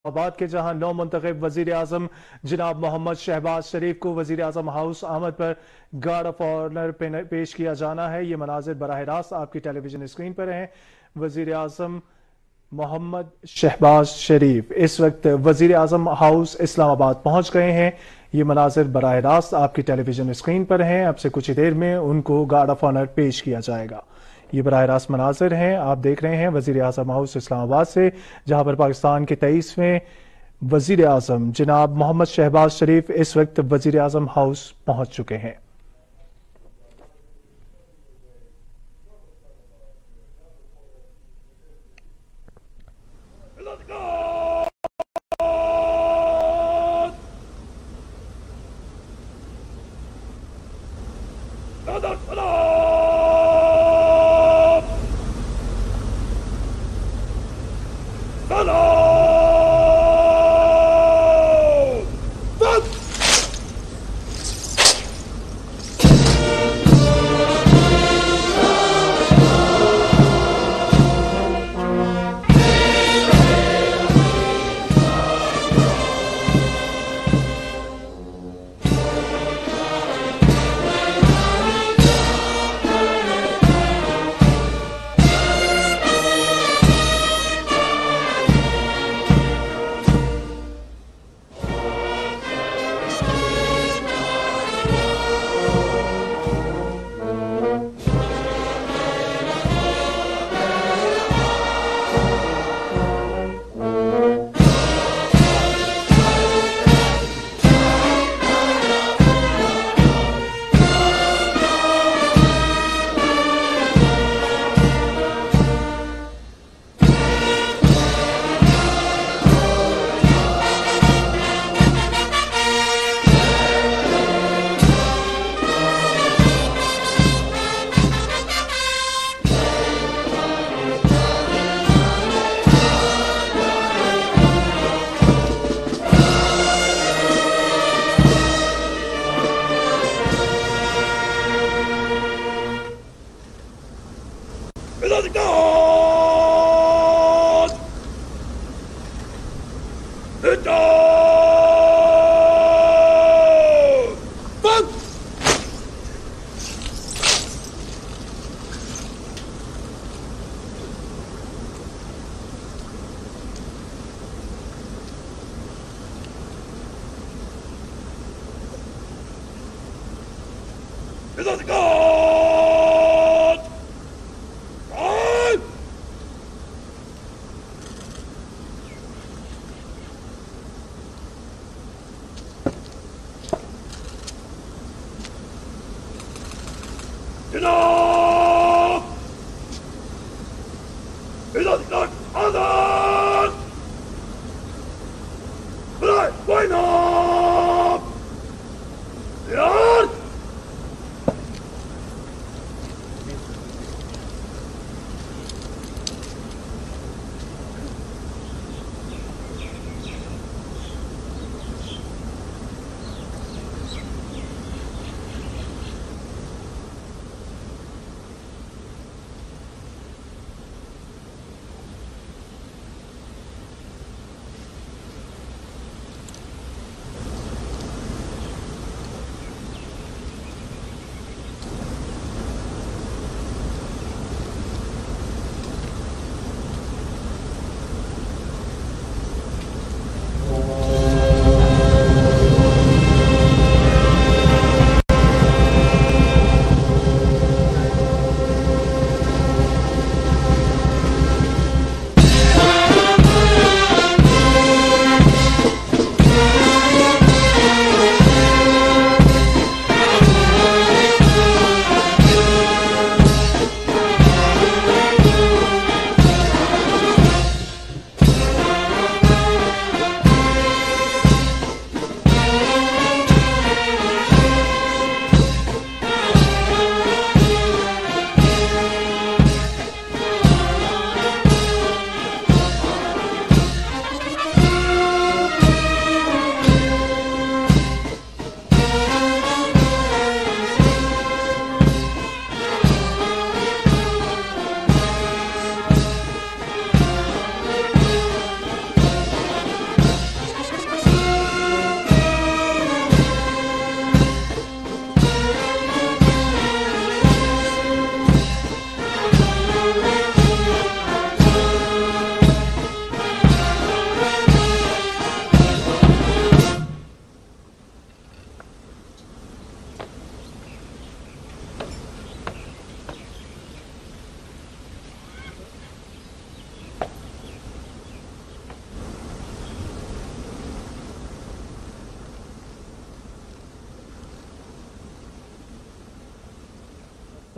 आबाद के जहां नौ मुंतखब वजीराअज़म जनाब मोहम्मद शहबाज शरीफ को वजीराअज़म हाउस आमद पर गार्ड ऑफ ऑनर पेश किया जाना है। ये मनाजिर बराह रास्त आपकी टेलीविजन स्क्रीन पर हैं। वजीराअज़म मोहम्मद शहबाज शरीफ इस वक्त वजीराअज़म हाउस इस्लामाबाद पहुंच गए हैं। ये मनाजिर बराह रास्त आपकी टेलीविजन स्क्रीन पर हैं। अब से कुछ ही देर में उनको गार्ड ऑफ ऑनर पेश किया जाएगा। ये बराह रास्त मनाजिर हैं, आप देख रहे हैं वजीराअज़म हाउस इस्लामाबाद से, जहां पर पाकिस्तान के 23वें वजीराअज़म जनाब मोहम्मद शहबाज शरीफ इस वक्त वजीराअज़म हाउस पहुंच चुके हैं।